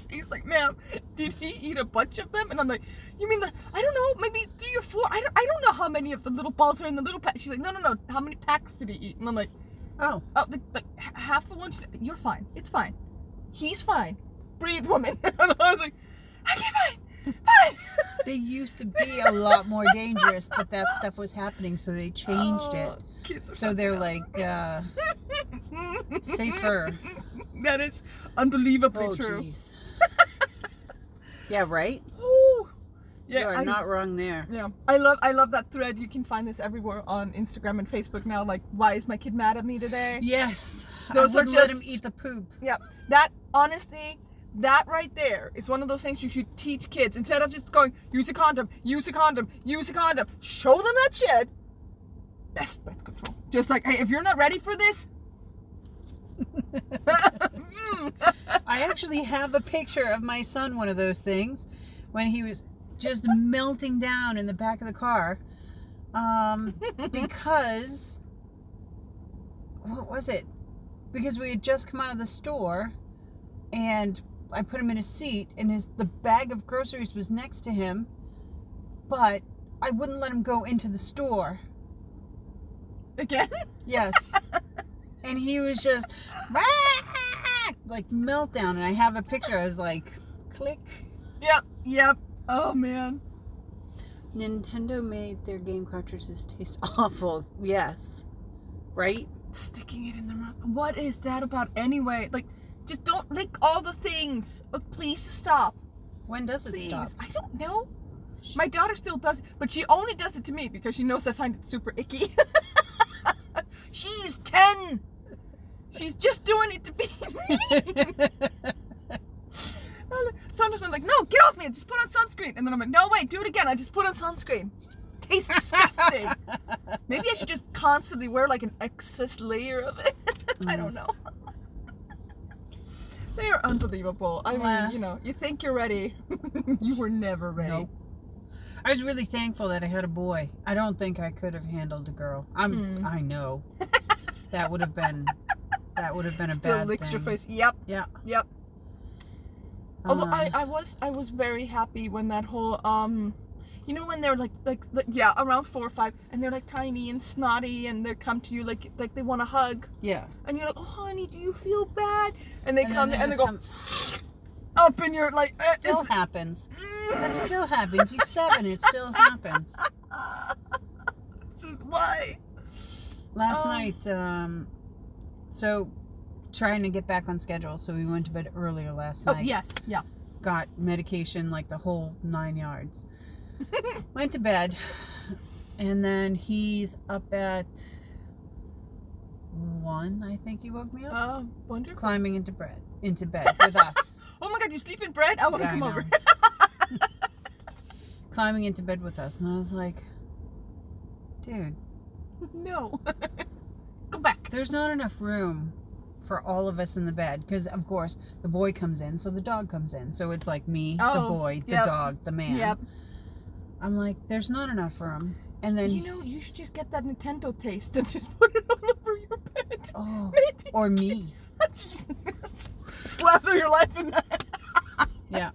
He's like, "Ma'am, did he eat a bunch of them?" And I'm like, "You mean I don't know, maybe 3 or 4. I don't know how many of the little balls are in the little pack." She's like, no. How many packs did he eat?" And I'm like, oh, like half of one. She's like, "You're fine. It's fine. He's fine. Breathe, woman." And I was like, "Okay, fine." They used to be a lot more dangerous, but that stuff was happening, so they changed it. Kids are So they're like safer. That is unbelievably true. Geez. Yeah, right? Ooh. You are not wrong there. Yeah, I love that thread. You can find this everywhere on Instagram and Facebook now. Like, why is my kid mad at me today? Yes. Those I are wouldn't let just- him eat the poop. Yeah, that honestly, that right there is one of those things you should teach kids instead of just going, use a condom, use a condom, use a condom. Show them that shit. Best birth control. Just like, hey, if you're not ready for this. I actually have a picture of my son, one of those things, when he was just melting down in the back of the car. Because, what was it? Because we had just come out of the store, and I put him in his seat, and the bag of groceries was next to him, but I wouldn't let him go into the store. Again? Yes. And he was just like meltdown, and I have a picture. I was like, click. Yep. Oh man. Nintendo made their game cartridges taste awful. Yes. Right? Sticking it in their mouth. What is that about anyway? Like, just don't lick all the things. Oh, please stop. When does it Please. stop? I don't know. My daughter still does it, but she only does it to me because she knows I find it super icky. She's 10. She's just doing it to be mean. Sometimes I'm like, "No, get off me. Just put on sunscreen." And then I'm like, "No, wait, do it again. I just put on sunscreen. Tastes disgusting." Maybe I should just constantly wear like an excess layer of it. I don't know. They are unbelievable. I mean, you know, you think you're ready. You were never ready. Nope. I was really thankful that I had a boy. I don't think I could have handled a girl. I know. That would have been a Still bad licks thing. your face. Yep. Yeah. Although I was very happy when that whole you know, when they're like around 4 or 5 and they're like tiny and snotty and they come to you like they want a hug. Yeah. And you're like, "Oh honey, do you feel bad?" And they And come then and they just go up and you're like Still happens. That still happens. He's 7. It still happens. Why? Last night, so trying to get back on schedule, so we went to bed earlier last night. Oh yes, yeah. Got medication, like the whole 9 yards. Went to bed, and then he's up at 1, I think he woke me up. Wonderful. Climbing into bed with us. Oh my God, you sleep in bread? I want to Yeah, come I over. know. Climbing into bed with us, and I was like, dude, No. Go back. there's not enough room for all of us in the bed, because of course the boy comes in, so the dog comes in, so it's like me, the boy, the dog, the man. Yep. I'm like, there's not enough room. And then You know, you should just get that Nintendo taste and just put it all over your bed. oh, Maybe or me. just slather your life in that. Yeah.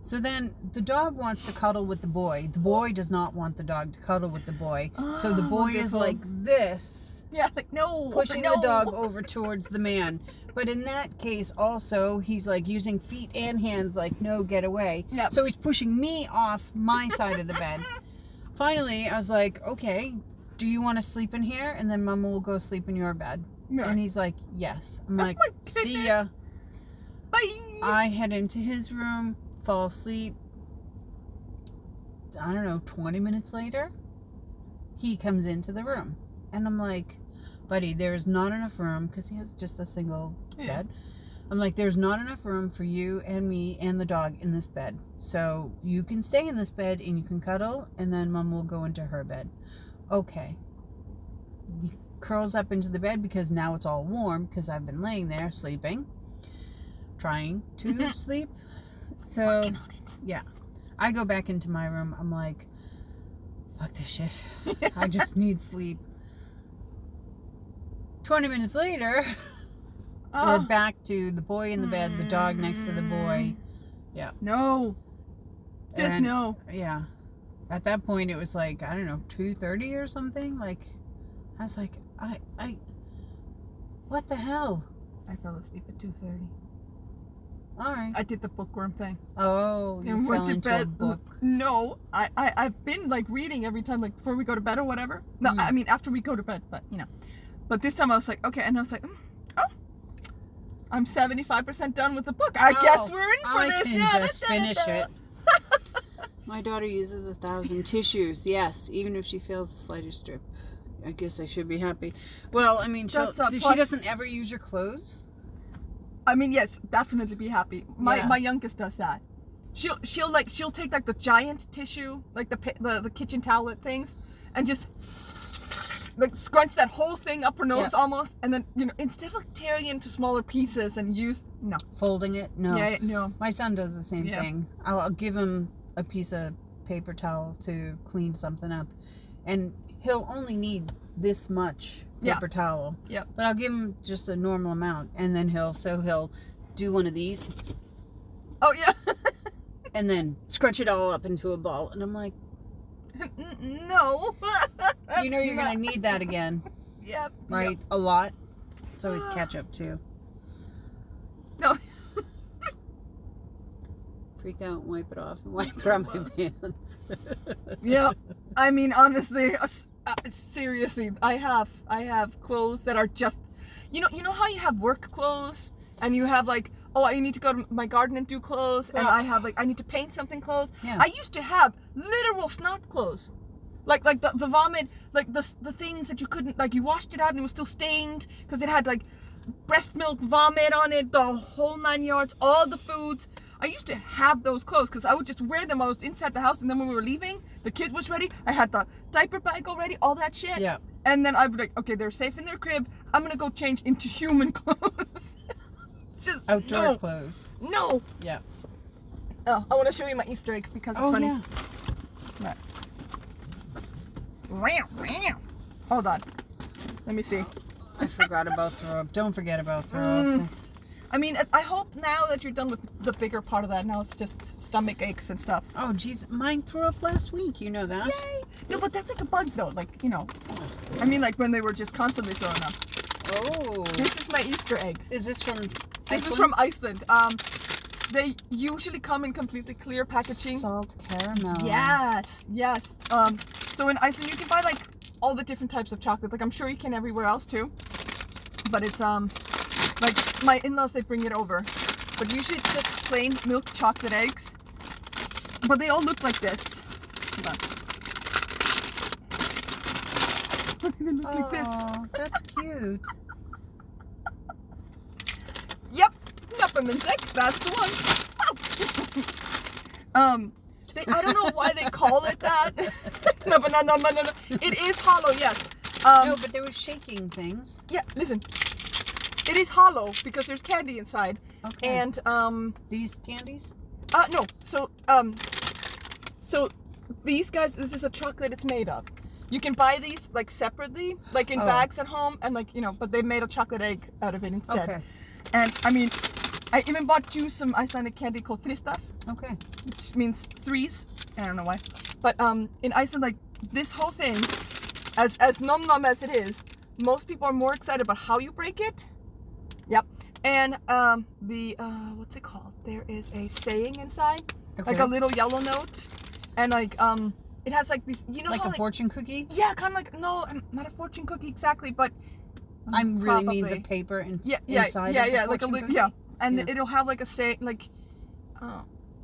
So then the dog wants to cuddle with the boy. The boy does not want the dog to cuddle with the boy. So the boy is wonderful. like this, Yeah, like no. pushing no. the dog over towards the man. But in that case also, he's like using feet and hands like, no, get away. Yep. So he's pushing me off my side of the bed. Finally, I was like, okay, do you want to sleep in here? And then Mama will go sleep in your bed. Yeah. And he's like, yes. I'm like, my see ya. Bye. I head into his room, fall asleep. I don't know, 20 minutes later, he comes into the room. And I'm like, buddy, there's not enough room, because he has just a single bed. I'm like, there's not enough room for you and me and the dog in this bed. So you can stay in this bed and you can cuddle, and then Mom will go into her bed. Okay. He curls up into the bed because now it's all warm, because I've been laying there sleeping, trying to sleep. So, Working on it. yeah. I go back into my room. I'm like, fuck this shit. I just need sleep. 20 minutes later, we're back to the boy in the bed, the dog next to the boy. Yeah. No. Just And, no. Yeah. At that point, it was like, I don't know, 2:30 or something. Like, I was like, what the hell? I fell asleep at 2:30. All right. I did the bookworm thing. Oh, you And fell went to into a bed. book. No, I've been like reading every time, like before we go to bed or whatever. No, I mean after we go to bed, but you know. But this time I was like, okay, and I was like, oh, I'm 75% done with the book. I guess we're in for this. I can just finish it. My daughter uses 1,000 tissues. Yes, even if she feels the slightest drip. I guess I should be happy. Well, I mean, she doesn't ever use your clothes. I mean, yes, definitely be happy. My Yeah. my youngest does that. She'll take like the giant tissue, like the kitchen towelette things, and just like scrunch that whole thing up her nose almost, and then instead of like tearing it into smaller pieces and Folding it? No. Yeah, no. My son does the same Yeah. thing. I'll give him a piece of paper towel to clean something up, and he'll only need this much paper towel. Yep. But I'll give him just a normal amount, and then he'll do one of these, Oh yeah. and then scrunch it all up into a ball. And I'm like, No. you know you're gonna need that again, Yep. right? A lot. It's always ketchup too. No. Freak out and wipe it off and wipe it on my pants. Yeah. I mean, honestly, seriously, I have clothes that are just, you know how you have work clothes and you have like, oh, I need to go to my garden and do clothes, and I have like, I need to paint something clothes. Yeah. I used to have literal snot clothes. Like the vomit, like the things that you couldn't, like you washed it out and it was still stained because it had like breast milk vomit on it, the whole 9 yards, all the foods. I used to have those clothes because I would just wear them while I was inside the house, and then when we were leaving, the kid was ready. I had the diaper bag already, all that shit. Yeah. And then I'd be like, okay, they're safe in their crib. I'm gonna go change into human clothes. Just Outdoor clothes. No. Yeah. Oh, I want to show you my Easter egg because it's funny. Yeah. Right. Hold on. Let me see. I forgot about throw up. Don't forget about throw up. I mean, I hope now that you're done with the bigger part of that, now it's just stomach aches and stuff. Oh, geez. Mine threw up last week. You know that. Yay! No, but that's like a bug though. Like, I mean, like when they were just constantly throwing up. Oh. This is my Easter egg. Is this from Iceland? This is from Iceland. They usually come in completely clear packaging. Salt caramel. Yes. So in Iceland you can buy like all the different types of chocolate. Like I'm sure you can everywhere else too. But it's like my in-laws, they bring it over. But usually it's just plain milk chocolate eggs. But they all look like this. Hold on. They look like this. Oh, that's cute. Yep, Nuppermansick, that's the one. I don't know why they call it that. No. It is hollow, yes. No, but they were shaking things. Yeah, listen. It is hollow because there's candy inside. Okay. And These candies? no. So these guys, this is a chocolate it's made of. You can buy these like separately, like in bags at home, and like but they made a chocolate egg out of it instead. Okay. And I mean, I even bought you some Icelandic candy called Þristar, Okay. which means threes. I don't know why, but in Iceland, like this whole thing, as nom nom as it is, most people are more excited about how you break it. Yep. And the what's it called? There is a saying inside, like a little yellow note, and like It has like these, you know, Like how, a fortune cookie? Yeah, kind of like, no, not a fortune cookie exactly, but I really mean the probably. paper inside Yeah, of the like a fortune cookie. yeah, and Yeah. it'll have like a say, like,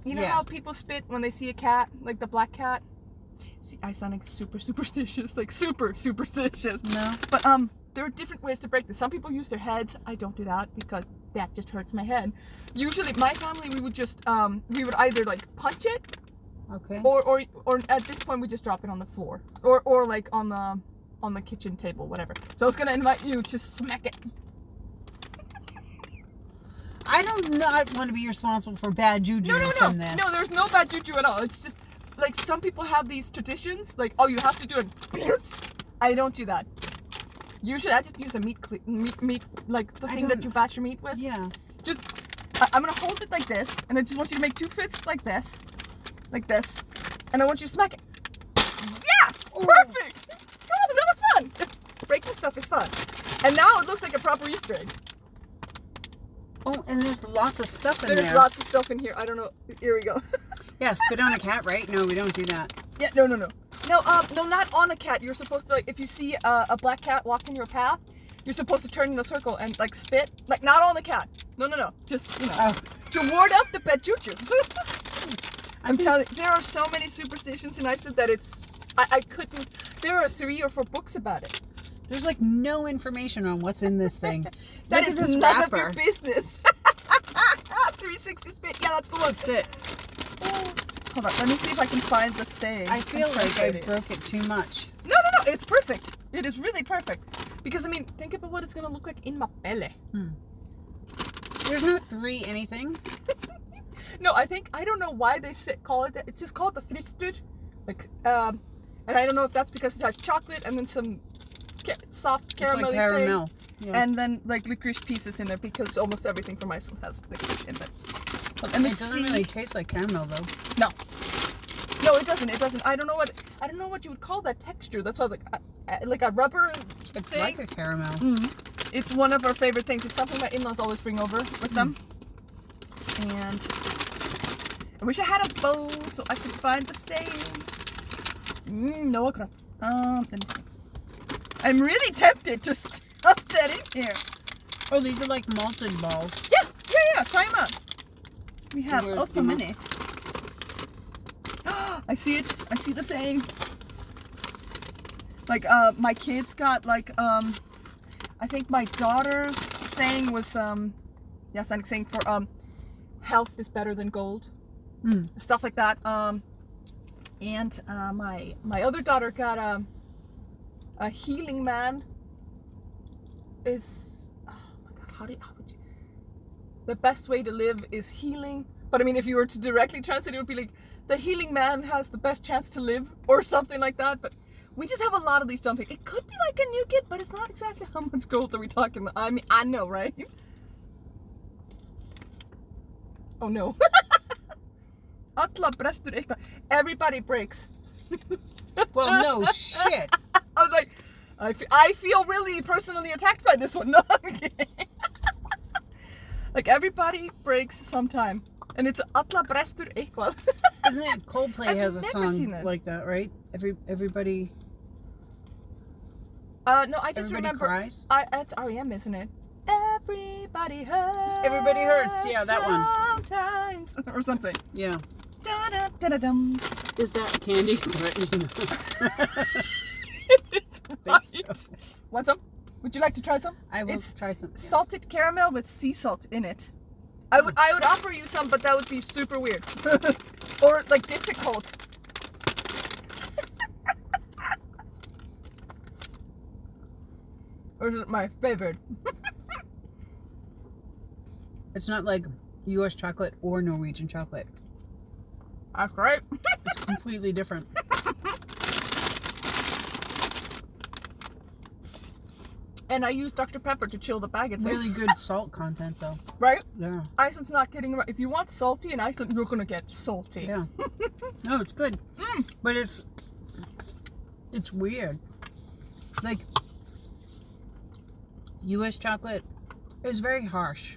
you know Yeah. how people spit when they see a cat, like the black cat. See, I sound like super superstitious, like super superstitious. No. But there are different ways to break this. Some people use their heads. I don't do that because that just hurts my head. Usually, my family, we would just we would either like punch it, Okay. or at this point we just drop it on the floor, or like on the kitchen table, whatever. So I was gonna invite you to smack it. I do not want to be responsible for bad juju from this. No, there's no bad juju at all. It's just like some people have these traditions, like, oh, you have to do it. I don't do that. Usually, I just use a meat, like the thing that you bash your meat with. Yeah. Just, I'm gonna hold it like this, and I just want you to make 2 fists like this, and I want you to smack it. Yes, Ooh. perfect. Oh, that was fun. Breaking stuff is fun, and now it looks like a proper Easter egg. Oh, and there's lots of stuff in There's there. lots of stuff in here. I don't know. Here we go. Yeah, spit on a cat, right? No, we don't do that. Yeah, no, not on a cat. You're supposed to, like, if you see a black cat walking your path, you're supposed to turn in a circle and, like, spit. Like, not on the cat. No. Just, you know, to ward off the bad juju. I'm telling you, there are so many superstitions, and I said that I couldn't, there are 3 or 4 books about it. There's like no information on what's in this thing. That Look is at this none wrapper. of your business. 360 spit. Yeah, that's the one. That's it. Hold on, let me see if I can find the saying. I feel like I broke it too much. No, it's perfect. It is really perfect. Because, I mean, think about what it's going to look like in my belly. There's no 3 anything. No, I don't know why they call it that. It's just called the Thristur. Like, and I don't know if that's because it has chocolate and then some soft caramel It's like caramel. Yeah. and then like licorice pieces in it, because almost everything from Iceland has licorice in it. But let me It doesn't see. really taste like caramel though. No, it doesn't. It doesn't. I don't know what you would call that texture. That's why like a rubber It's thing. like a caramel. It's one of our favorite things. It's something my in-laws always bring over with them. And I wish I had a bow so I could find the saying. No, crap. Let me see. I'm really tempted to stuff that in here. Oh, these are like malted balls. Yeah. Try them out. We have Here's so one. many. I see it. I see the saying. Like, my kids got like, I think my daughter's saying was, yes, I'm saying for, health is better than gold. Stuff like that. And my other daughter got a healing man is, oh my god, how would you, the best way to live is healing. But I mean, if you were to directly translate, it would be like, the healing man has the best chance to live, or something like that. But we just have a lot of these dumb things. It could be like a new kid, but it's not exactly how much gold are we talking. I mean, I know, right? Oh no. Alla brestur eitthvað. Everybody breaks. Well, no shit. I was like, I feel really personally attacked by this one. No, I'm kidding. Like, everybody breaks sometime. And it's Alla brestur eitthvað. Isn't it Coldplay I've has a never seen song it. like that, right? Everybody No, I just everybody remember. cries. That's REM, isn't it? Everybody hurts. Everybody hurts, yeah, that one. Sometimes. Or something. Yeah. Da-da-da-da-dum. Is that candy? It's Think right. so. Want some? Would you like to try some? I will It's try some. Yes. salted caramel with sea salt in it. I would offer you some, but that would be super weird. Or like difficult. Or is it my favorite? It's not like U.S. chocolate or Norwegian chocolate. That's great. It's completely different. And I use Dr. Pepper to chill the bag. It's Really good salt content though. right? Yeah. Iceland's not kidding around. If you want salty in Iceland, you're gonna get salty. Yeah. No, it's good. But it's weird. Like U.S. chocolate is very harsh.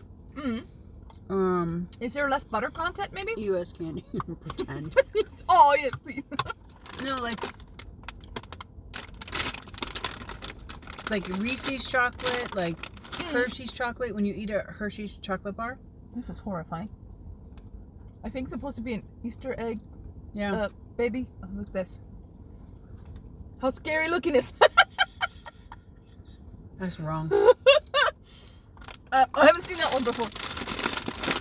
Is there less butter content, maybe? U.S. candy. Pretend. Oh yeah, please. No, like Reese's chocolate, like Hershey's chocolate. When you eat a Hershey's chocolate bar. This is horrifying. I think it's supposed to be an Easter egg. Yeah. Baby. Oh, look at this. How scary looking is. That's wrong. I haven't seen that one before.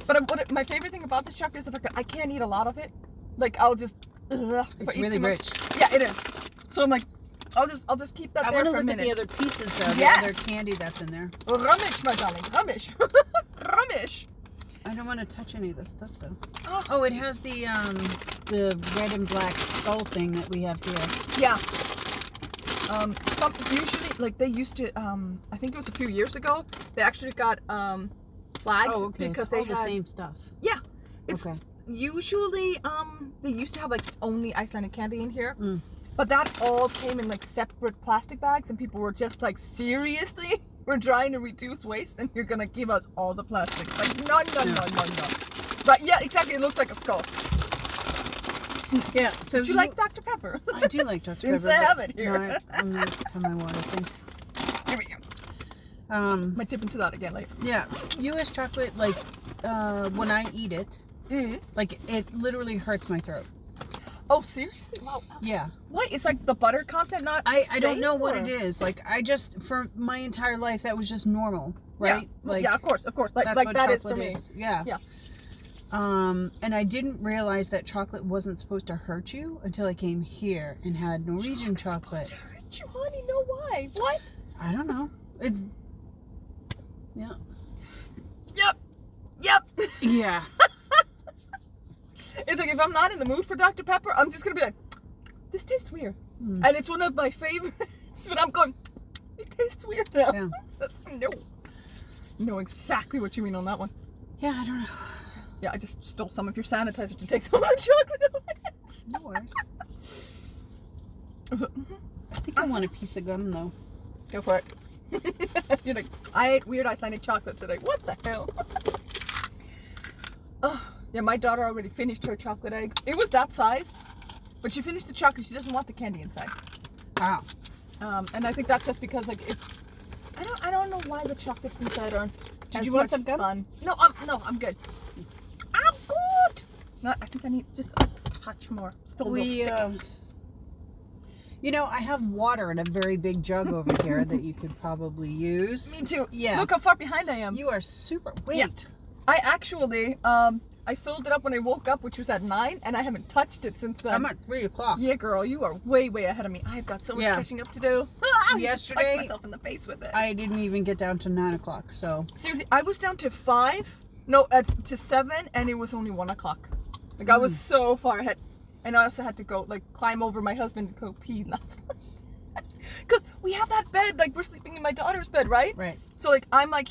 But my favorite thing about this chocolate is the fact that I can't eat a lot of it. Like I'll just. It's really rich. Yeah, it is. So I'm like, I'll just keep that I there want to for a look at minute. the other pieces though. Yes. The other candy that's in there. Rummish, my darling. Rummish. Rummish. I don't want to touch any of this stuff though. Oh. Oh, it has the red and black skull thing that we have here. Yeah. Some usually like they used to. I think it was a few years ago. They actually got flagged Oh, okay. because It's they all had the same stuff. Yeah. It's Okay. usually they used to have like only Icelandic candy in here. Mm. But that all came in like separate plastic bags, and people were just like, seriously? We're trying to reduce waste, and you're gonna give us all the plastic? Like, no. But yeah, exactly. It looks like a skull. Yeah. So Do you like Dr. Pepper? I do like Dr. Since Pepper. I but- have it here. No, I'm gonna have my water. Thanks. Here we go. Might dip into that again later. Yeah. U.S. chocolate, like when I eat it, like it literally hurts my throat. Oh, seriously? Wow. Yeah. What? It's like the butter content not I don't know safe, what or- it is. Like I just for my entire life that was just normal, right? Yeah. Like yeah, of course. Like that's like what that is for chocolate me. is. Yeah. Yeah. And I didn't realize that chocolate wasn't supposed to hurt you until I came here and had Norwegian chocolate. Supposed to hurt you, honey. No, why? What? I don't know. It's yeah. Yep. Yeah. It's like if I'm not in the mood for Dr. Pepper, I'm just gonna be like, this tastes weird. And it's one of my favorites, but I'm going, it tastes weird now. Yeah. No. Know exactly what you mean on that one. Yeah, I don't know. Yeah, I just stole some of your sanitizer to take some of the chocolate away. No worries. Mhm. I think I want a piece of gum though. Go for it. You're like, I ate weird Icelandic chocolate today. What the hell? Oh, yeah, my daughter already finished her chocolate egg. It was that size, but she finished the chocolate. She doesn't want the candy inside. Wow. And I think that's just because like it's, I don't know why the chocolates inside aren't. Did as you want much some gum? fun. No, I'm good. I'm good. No, I think I need just a touch more. Still a little sticky. You know, I have water in a very big jug over here that you could probably use. Me too. Yeah. Look how far behind I am. You are super. Wait. Yeah. I actually, I filled it up when I woke up, which was at 9, and I haven't touched it since then. I'm at 3 o'clock. Yeah, girl, you are way ahead of me. I've got so much Yeah. catching up to do. Yesterday, I myself in the face with it. I didn't even get down to 9 o'clock, so. Seriously, I was down to to 7, and it was only 1 o'clock. Like I was so far ahead, and I also had to go like climb over my husband to go pee last night. Because we have that bed, like we're sleeping in my daughter's bed, right? Right. So like I'm like